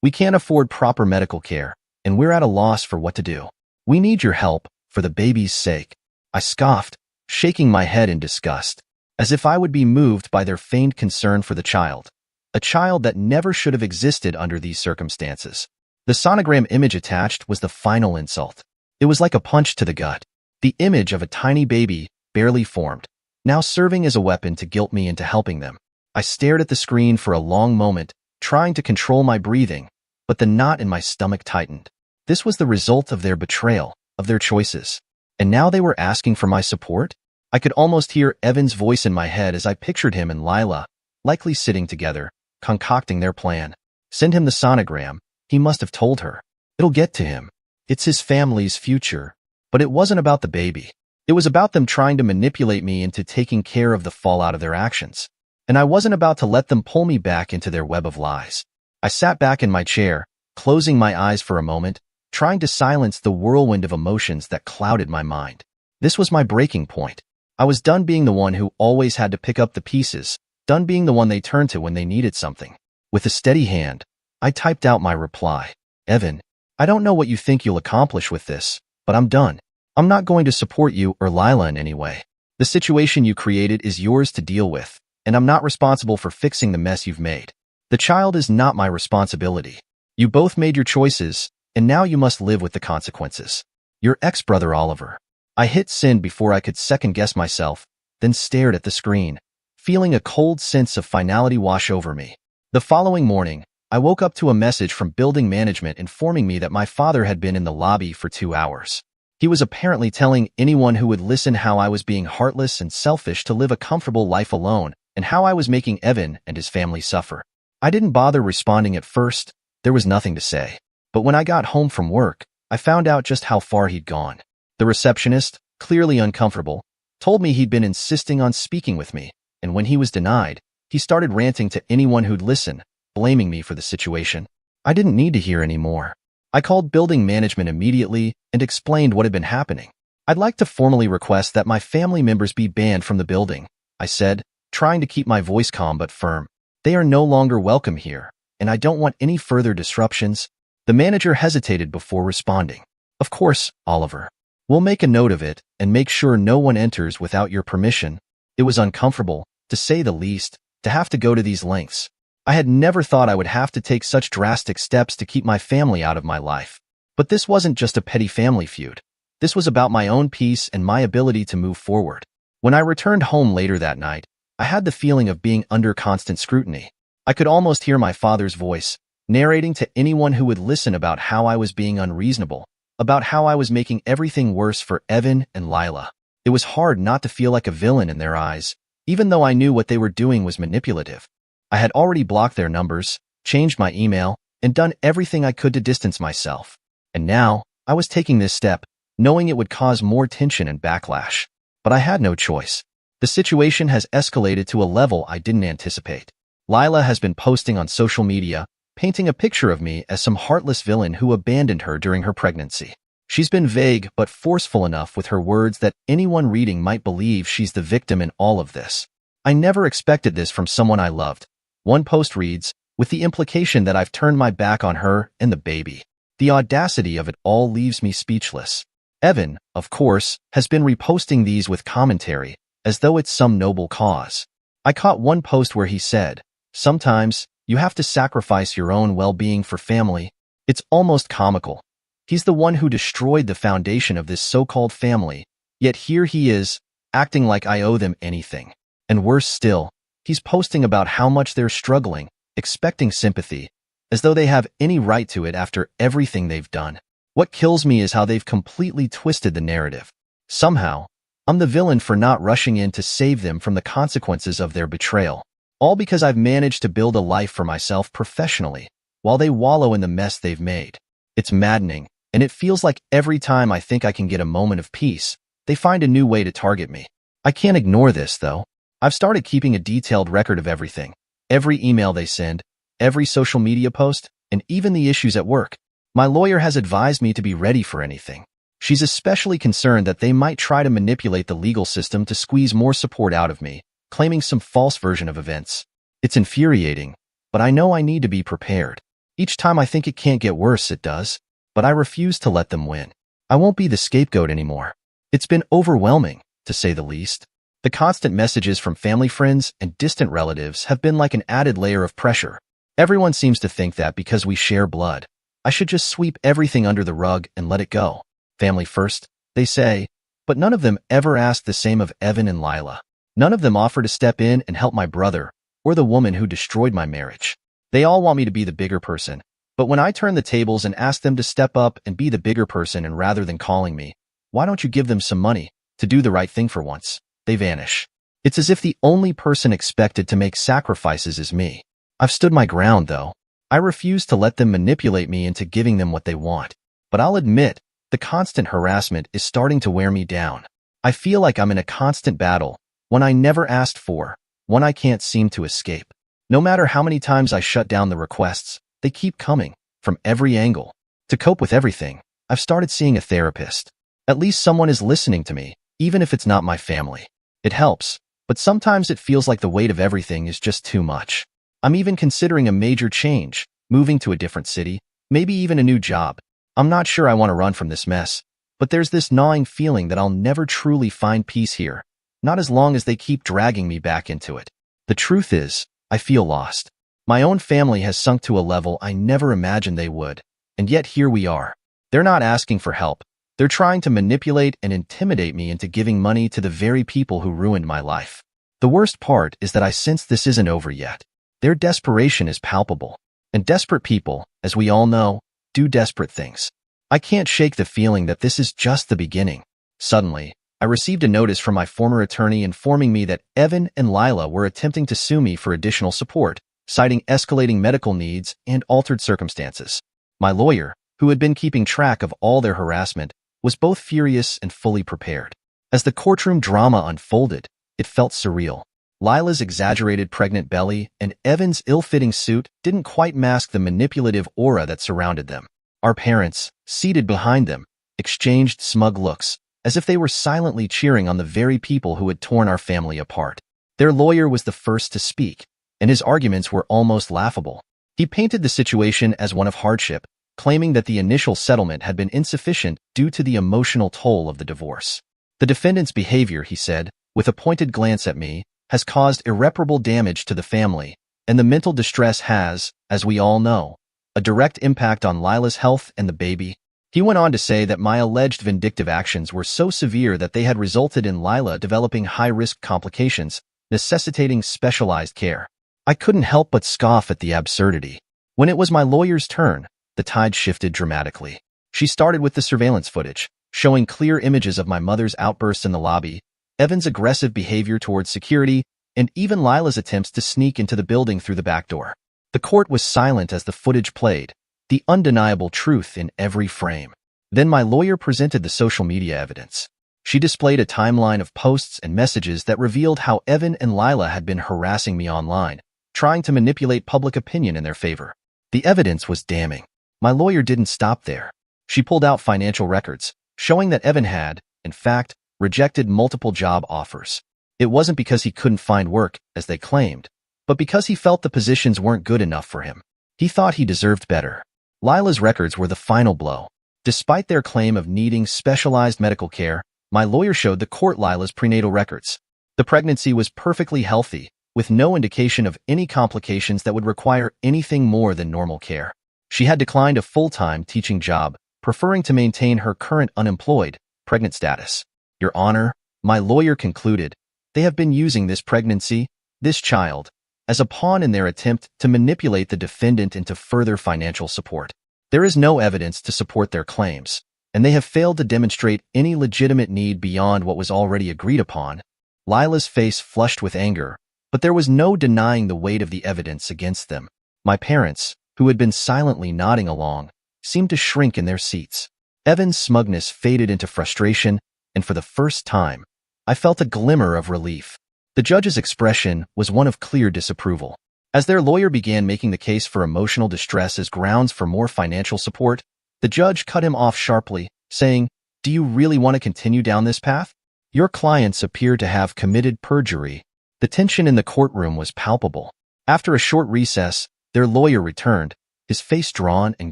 We can't afford proper medical care, and we're at a loss for what to do. We need your help, for the baby's sake. I scoffed, shaking my head in disgust, as if I would be moved by their feigned concern for the child, a child that never should have existed under these circumstances. The sonogram image attached was the final insult. It was like a punch to the gut. The image of a tiny baby, barely formed, now serving as a weapon to guilt me into helping them. I stared at the screen for a long moment, trying to control my breathing, but the knot in my stomach tightened. This was the result of their betrayal, of their choices. And now they were asking for my support? I could almost hear Evan's voice in my head as I pictured him and Lila, likely sitting together, concocting their plan. Send him the sonogram, he must have told her. It'll get to him. It's his family's future. But it wasn't about the baby. It was about them trying to manipulate me into taking care of the fallout of their actions. And I wasn't about to let them pull me back into their web of lies. I sat back in my chair, closing my eyes for a moment, trying to silence the whirlwind of emotions that clouded my mind. This was my breaking point. I was done being the one who always had to pick up the pieces, done being the one they turned to when they needed something. With a steady hand, I typed out my reply. Evan, I don't know what you think you'll accomplish with this, but I'm done. I'm not going to support you or Lila in any way. The situation you created is yours to deal with, and I'm not responsible for fixing the mess you've made. The child is not my responsibility. You both made your choices, and now you must live with the consequences. Your ex-brother Oliver. I hit send before I could second-guess myself, then stared at the screen, feeling a cold sense of finality wash over me. The following morning, I woke up to a message from building management informing me that my father had been in the lobby for 2 hours. He was apparently telling anyone who would listen how I was being heartless and selfish to live a comfortable life alone, and how I was making Evan and his family suffer. I didn't bother responding at first. There was nothing to say. But when I got home from work, I found out just how far he'd gone. The receptionist, clearly uncomfortable, told me he'd been insisting on speaking with me, and when he was denied, he started ranting to anyone who'd listen, blaming me for the situation. I didn't need to hear any more. I called building management immediately and explained what had been happening. I'd like to formally request that my family members be banned from the building, I said, trying to keep my voice calm but firm. They are no longer welcome here, and I don't want any further disruptions. The manager hesitated before responding. Of course, Oliver. We'll make a note of it and make sure no one enters without your permission. It was uncomfortable, to say the least, to have to go to these lengths. I had never thought I would have to take such drastic steps to keep my family out of my life. But this wasn't just a petty family feud. This was about my own peace and my ability to move forward. When I returned home later that night, I had the feeling of being under constant scrutiny. I could almost hear my father's voice, narrating to anyone who would listen about how I was being unreasonable, about how I was making everything worse for Evan and Lila. It was hard not to feel like a villain in their eyes, even though I knew what they were doing was manipulative. I had already blocked their numbers, changed my email, and done everything I could to distance myself. And now, I was taking this step, knowing it would cause more tension and backlash. But I had no choice. The situation has escalated to a level I didn't anticipate. Lila has been posting on social media, painting a picture of me as some heartless villain who abandoned her during her pregnancy. She's been vague but forceful enough with her words that anyone reading might believe she's the victim in all of this. I never expected this from someone I loved. One post reads, with the implication that I've turned my back on her and the baby. The audacity of it all leaves me speechless. Evan, of course, has been reposting these with commentary, as though it's some noble cause. I caught one post where he said, sometimes, you have to sacrifice your own well-being for family. It's almost comical. He's the one who destroyed the foundation of this so-called family, yet here he is, acting like I owe them anything. And worse still, he's posting about how much they're struggling, expecting sympathy, as though they have any right to it after everything they've done. What kills me is how they've completely twisted the narrative. Somehow, I'm the villain for not rushing in to save them from the consequences of their betrayal. All because I've managed to build a life for myself professionally, while they wallow in the mess they've made. It's maddening, and it feels like every time I think I can get a moment of peace, they find a new way to target me. I can't ignore this, though. I've started keeping a detailed record of everything. Every email they send, every social media post, and even the issues at work. My lawyer has advised me to be ready for anything. She's especially concerned that they might try to manipulate the legal system to squeeze more support out of me, claiming some false version of events. It's infuriating, but I know I need to be prepared. Each time I think it can't get worse, it does, but I refuse to let them win. I won't be the scapegoat anymore. It's been overwhelming, to say the least. The constant messages from family friends and distant relatives have been like an added layer of pressure. Everyone seems to think that because we share blood, I should just sweep everything under the rug and let it go. Family first, they say, but none of them ever asked the same of Evan and Lila. None of them offer to step in and help my brother, or the woman who destroyed my marriage. They all want me to be the bigger person, but when I turn the tables and ask them to step up and be the bigger person and rather than calling me, why don't you give them some money to do the right thing for once, they vanish. It's as if the only person expected to make sacrifices is me. I've stood my ground, though. I refuse to let them manipulate me into giving them what they want. But I'll admit, the constant harassment is starting to wear me down. I feel like I'm in a constant battle, one I never asked for, one I can't seem to escape. No matter how many times I shut down the requests, they keep coming, from every angle. To cope with everything, I've started seeing a therapist. At least someone is listening to me, even if it's not my family. It helps, but sometimes it feels like the weight of everything is just too much. I'm even considering a major change, moving to a different city, maybe even a new job. I'm not sure I want to run from this mess, but there's this gnawing feeling that I'll never truly find peace here, not as long as they keep dragging me back into it. The truth is, I feel lost. My own family has sunk to a level I never imagined they would, and yet here we are. They're not asking for help. They're trying to manipulate and intimidate me into giving money to the very people who ruined my life. The worst part is that I sense this isn't over yet. Their desperation is palpable, and desperate people, as we all know, do desperate things. I can't shake the feeling that this is just the beginning. Suddenly, I received a notice from my former attorney informing me that Evan and Lila were attempting to sue me for additional support, citing escalating medical needs and altered circumstances. My lawyer, who had been keeping track of all their harassment, was both furious and fully prepared. As the courtroom drama unfolded, it felt surreal. Lila's exaggerated pregnant belly and Evan's ill-fitting suit didn't quite mask the manipulative aura that surrounded them. Our parents, seated behind them, exchanged smug looks, as if they were silently cheering on the very people who had torn our family apart. Their lawyer was the first to speak, and his arguments were almost laughable. He painted the situation as one of hardship, claiming that the initial settlement had been insufficient due to the emotional toll of the divorce. The defendant's behavior, he said, with a pointed glance at me, has caused irreparable damage to the family, and the mental distress has, as we all know, a direct impact on Lila's health and the baby. He went on to say that my alleged vindictive actions were so severe that they had resulted in Lila developing high-risk complications, necessitating specialized care. I couldn't help but scoff at the absurdity. When it was my lawyer's turn, the tide shifted dramatically. She started with the surveillance footage, showing clear images of my mother's outbursts in the lobby, Evan's aggressive behavior towards security, and even Lila's attempts to sneak into the building through the back door. The court was silent as the footage played, the undeniable truth in every frame. Then my lawyer presented the social media evidence. She displayed a timeline of posts and messages that revealed how Evan and Lila had been harassing me online, trying to manipulate public opinion in their favor. The evidence was damning. My lawyer didn't stop there. She pulled out financial records, showing that Evan had, in fact, rejected multiple job offers. It wasn't because he couldn't find work, as they claimed, but because he felt the positions weren't good enough for him. He thought he deserved better. Lila's records were the final blow. Despite their claim of needing specialized medical care, my lawyer showed the court Lila's prenatal records. The pregnancy was perfectly healthy, with no indication of any complications that would require anything more than normal care. She had declined a full-time teaching job, preferring to maintain her current unemployed, pregnant status. Your Honor, my lawyer concluded, they have been using this pregnancy, this child, as a pawn in their attempt to manipulate the defendant into further financial support. There is no evidence to support their claims, and they have failed to demonstrate any legitimate need beyond what was already agreed upon. Lila's face flushed with anger, but there was no denying the weight of the evidence against them. My parents, who had been silently nodding along, seemed to shrink in their seats. Evan's smugness faded into frustration, and for the first time, I felt a glimmer of relief. The judge's expression was one of clear disapproval. As their lawyer began making the case for emotional distress as grounds for more financial support, the judge cut him off sharply, saying, "Do you really want to continue down this path? Your clients appear to have committed perjury." The tension in the courtroom was palpable. After a short recess, their lawyer returned, his face drawn and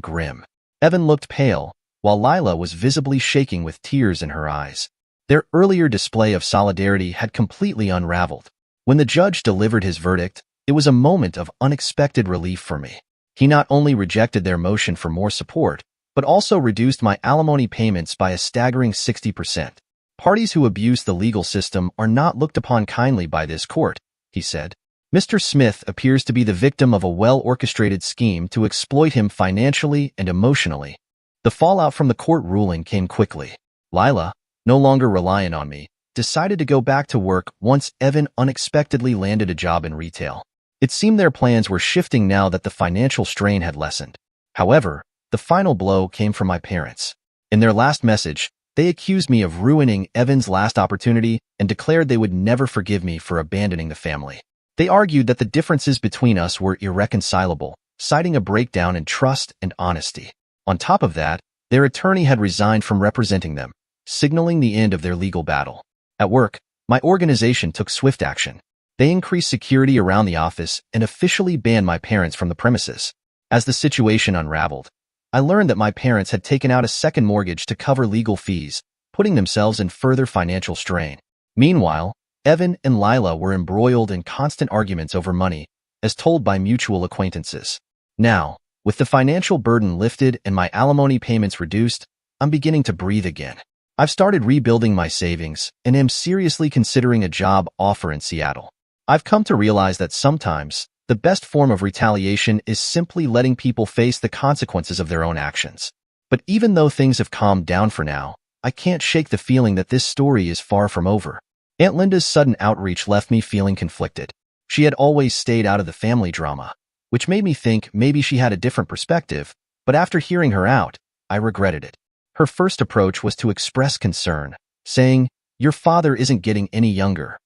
grim. Evan looked pale, while Lila was visibly shaking with tears in her eyes. Their earlier display of solidarity had completely unraveled. When the judge delivered his verdict, it was a moment of unexpected relief for me. He not only rejected their motion for more support, but also reduced my alimony payments by a staggering 60%. Parties who abuse the legal system are not looked upon kindly by this court, he said. Mr. Smith appears to be the victim of a well-orchestrated scheme to exploit him financially and emotionally. The fallout from the court ruling came quickly. Lila, no longer reliant on me, decided to go back to work once Evan unexpectedly landed a job in retail. It seemed their plans were shifting now that the financial strain had lessened. However, the final blow came from my parents. In their last message, they accused me of ruining Evan's last opportunity and declared they would never forgive me for abandoning the family. They argued that the differences between us were irreconcilable, citing a breakdown in trust and honesty. On top of that, their attorney had resigned from representing them, signaling the end of their legal battle. At work, my organization took swift action. They increased security around the office and officially banned my parents from the premises. As the situation unraveled, I learned that my parents had taken out a second mortgage to cover legal fees, putting themselves in further financial strain. Meanwhile, Evan and Lila were embroiled in constant arguments over money, as told by mutual acquaintances. Now, with the financial burden lifted and my alimony payments reduced, I'm beginning to breathe again. I've started rebuilding my savings and am seriously considering a job offer in Seattle. I've come to realize that sometimes, the best form of retaliation is simply letting people face the consequences of their own actions. But even though things have calmed down for now, I can't shake the feeling that this story is far from over. Aunt Linda's sudden outreach left me feeling conflicted. She had always stayed out of the family drama, which made me think maybe she had a different perspective, but after hearing her out, I regretted it. Her first approach was to express concern, saying, "Your father isn't getting any younger.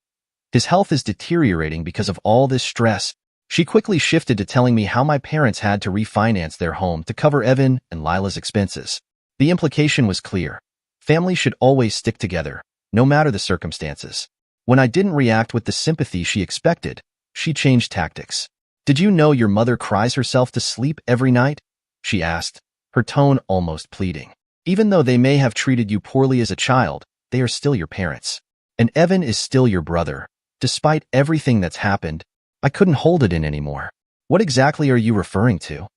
His health is deteriorating because of all this stress." She quickly shifted to telling me how my parents had to refinance their home to cover Evan and Lila's expenses. The implication was clear. Families should always stick together, no matter the circumstances. When I didn't react with the sympathy she expected, she changed tactics. "Did you know your mother cries herself to sleep every night?" she asked, her tone almost pleading. "Even though they may have treated you poorly as a child, they are still your parents. And Evan is still your brother. Despite everything that's happened, I couldn't hold it in anymore." "What exactly are you referring to?"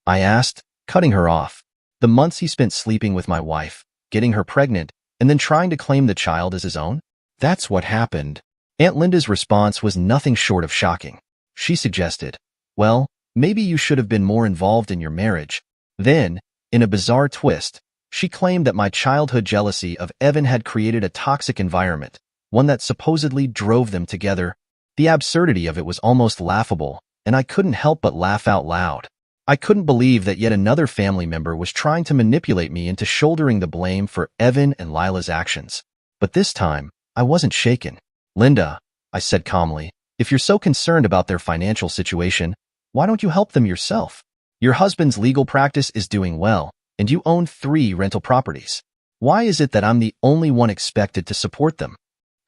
I asked, cutting her off. "The months he spent sleeping with my wife, getting her pregnant, and then trying to claim the child as his own? That's what happened." Aunt Linda's response was nothing short of shocking. She suggested, "Well, maybe you should have been more involved in your marriage." Then, in a bizarre twist, she claimed that my childhood jealousy of Evan had created a toxic environment, one that supposedly drove them together. The absurdity of it was almost laughable, and I couldn't help but laugh out loud. I couldn't believe that yet another family member was trying to manipulate me into shouldering the blame for Evan and Lila's actions. But this time, I wasn't shaken. "Linda," I said calmly, "if you're so concerned about their financial situation, why don't you help them yourself? Your husband's legal practice is doing well, and you own 3 rental properties. Why is it that I'm the only one expected to support them?"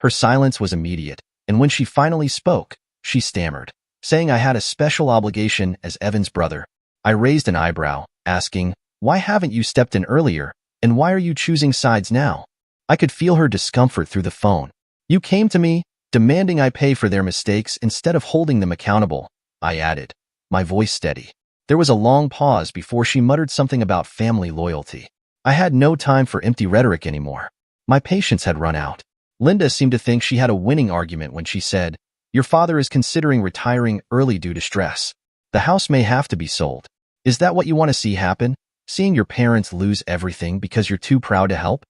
Her silence was immediate, and when she finally spoke, she stammered, saying I had a special obligation as Evan's brother. I raised an eyebrow, asking, "Why haven't you stepped in earlier, and why are you choosing sides now?" I could feel her discomfort through the phone. "You came to me, demanding I pay for their mistakes instead of holding them accountable," I added, my voice steady. There was a long pause before she muttered something about family loyalty. I had no time for empty rhetoric anymore. My patience had run out. Linda seemed to think she had a winning argument when she said, "Your father is considering retiring early due to stress. The house may have to be sold. Is that what you want to see happen? Seeing your parents lose everything because you're too proud to help?"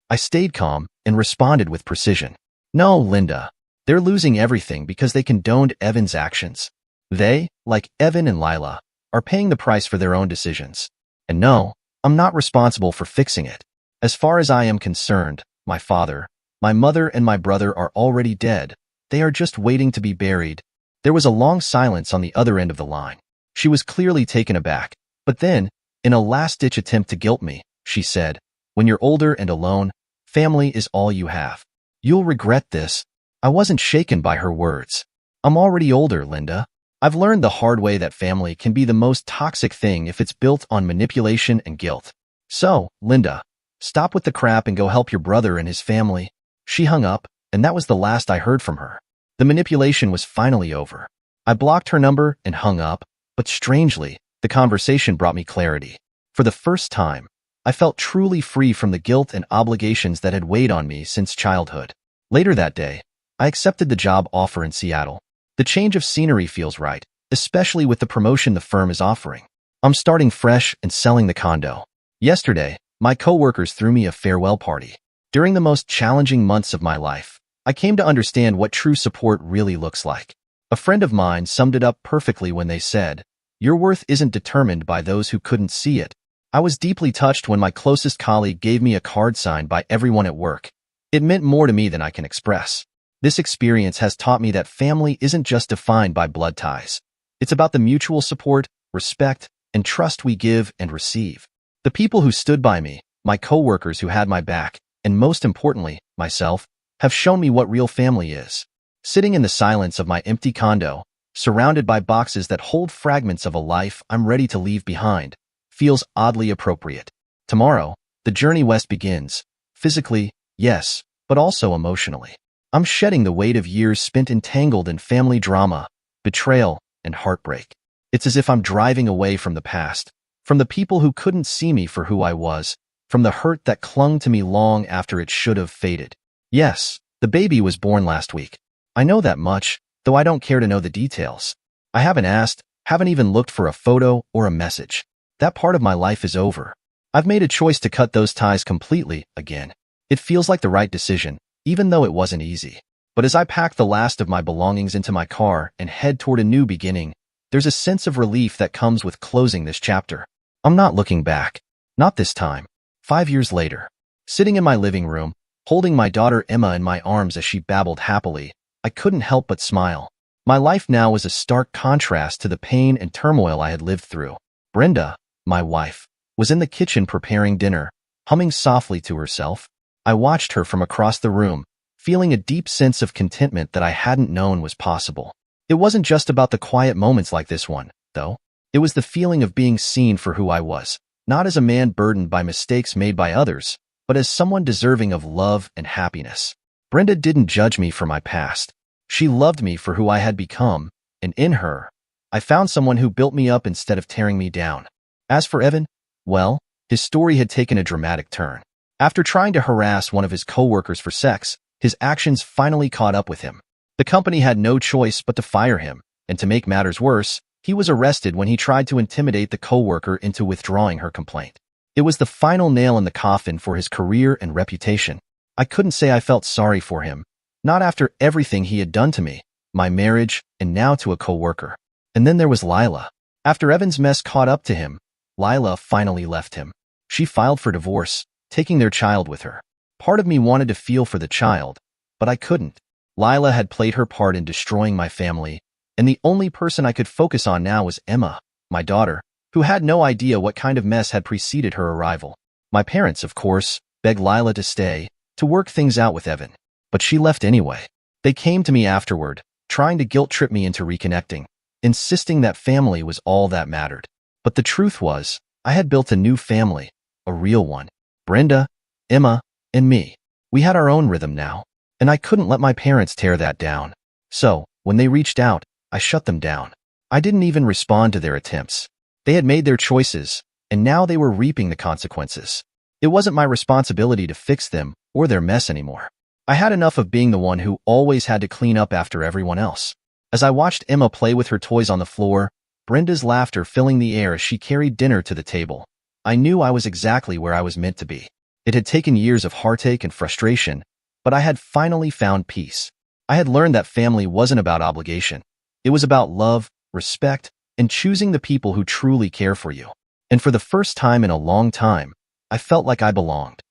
I stayed calm and responded with precision. "No, Linda. They're losing everything because they condoned Evan's actions. They, like Evan and Lila, are paying the price for their own decisions. And no, I'm not responsible for fixing it. As far as I am concerned, my father, my mother, and my brother are already dead. They are just waiting to be buried." There was a long silence on the other end of the line. She was clearly taken aback, but then, in a last-ditch attempt to guilt me, she said, "When you're older and alone, family is all you have. You'll regret this." I wasn't shaken by her words. "I'm already older, Linda. I've learned the hard way that family can be the most toxic thing if it's built on manipulation and guilt. So, Linda, stop with the crap and go help your brother and his family." She hung up, and that was the last I heard from her. The manipulation was finally over. I blocked her number and hung up, but strangely, the conversation brought me clarity. For the first time, I felt truly free from the guilt and obligations that had weighed on me since childhood. Later that day, I accepted the job offer in Seattle. The change of scenery feels right, especially with the promotion the firm is offering. I'm starting fresh and selling the condo. Yesterday, my coworkers threw me a farewell party. During the most challenging months of my life, I came to understand what true support really looks like. A friend of mine summed it up perfectly when they said, "Your worth isn't determined by those who couldn't see it." I was deeply touched when my closest colleague gave me a card signed by everyone at work. It meant more to me than I can express. This experience has taught me that family isn't just defined by blood ties. It's about the mutual support, respect, and trust we give and receive. The people who stood by me, my coworkers who had my back, and most importantly, myself, have shown me what real family is. Sitting in the silence of my empty condo, surrounded by boxes that hold fragments of a life I'm ready to leave behind, feels oddly appropriate. Tomorrow, the journey west begins. Physically, yes, but also emotionally. I'm shedding the weight of years spent entangled in family drama, betrayal, and heartbreak. It's as if I'm driving away from the past, from the people who couldn't see me for who I was, from the hurt that clung to me long after it should have faded. Yes, the baby was born last week. I know that much, though I don't care to know the details. I haven't asked, haven't even looked for a photo or a message. That part of my life is over. I've made a choice to cut those ties completely again. It feels like the right decision, even though it wasn't easy. But as I pack the last of my belongings into my car and head toward a new beginning, there's a sense of relief that comes with closing this chapter. I'm not looking back. Not this time. 5 years later, sitting in my living room, holding my daughter Emma in my arms as she babbled happily, I couldn't help but smile. My life now was a stark contrast to the pain and turmoil I had lived through. Brenda, my wife, was in the kitchen preparing dinner, humming softly to herself. I watched her from across the room, feeling a deep sense of contentment that I hadn't known was possible. It wasn't just about the quiet moments like this one, though. It was the feeling of being seen for who I was, not as a man burdened by mistakes made by others, but as someone deserving of love and happiness. Brenda didn't judge me for my past. She loved me for who I had become, and in her, I found someone who built me up instead of tearing me down. As for Evan, well, his story had taken a dramatic turn. After trying to harass one of his coworkers for sex, his actions finally caught up with him. The company had no choice but to fire him, and to make matters worse, he was arrested when he tried to intimidate the coworker into withdrawing her complaint. It was the final nail in the coffin for his career and reputation. I couldn't say I felt sorry for him, not after everything he had done to me, my marriage, and now to a coworker. And then there was Lila. After Evan's mess caught up to him, Lila finally left him. She filed for divorce, taking their child with her. Part of me wanted to feel for the child, but I couldn't. Lila had played her part in destroying my family, and the only person I could focus on now was Emma, my daughter, who had no idea what kind of mess had preceded her arrival. My parents, of course, begged Lila to stay, to work things out with Evan. But she left anyway. They came to me afterward, trying to guilt-trip me into reconnecting, insisting that family was all that mattered. But the truth was, I had built a new family, a real one. Brenda, Emma, and me. We had our own rhythm now, and I couldn't let my parents tear that down. So, when they reached out, I shut them down. I didn't even respond to their attempts. They had made their choices, and now they were reaping the consequences. It wasn't my responsibility to fix them or their mess anymore. I had enough of being the one who always had to clean up after everyone else. As I watched Emma play with her toys on the floor, Brenda's laughter filling the air as she carried dinner to the table, I knew I was exactly where I was meant to be. It had taken years of heartache and frustration, but I had finally found peace. I had learned that family wasn't about obligation. It was about love, respect, and choosing the people who truly care for you. And for the first time in a long time, I felt like I belonged.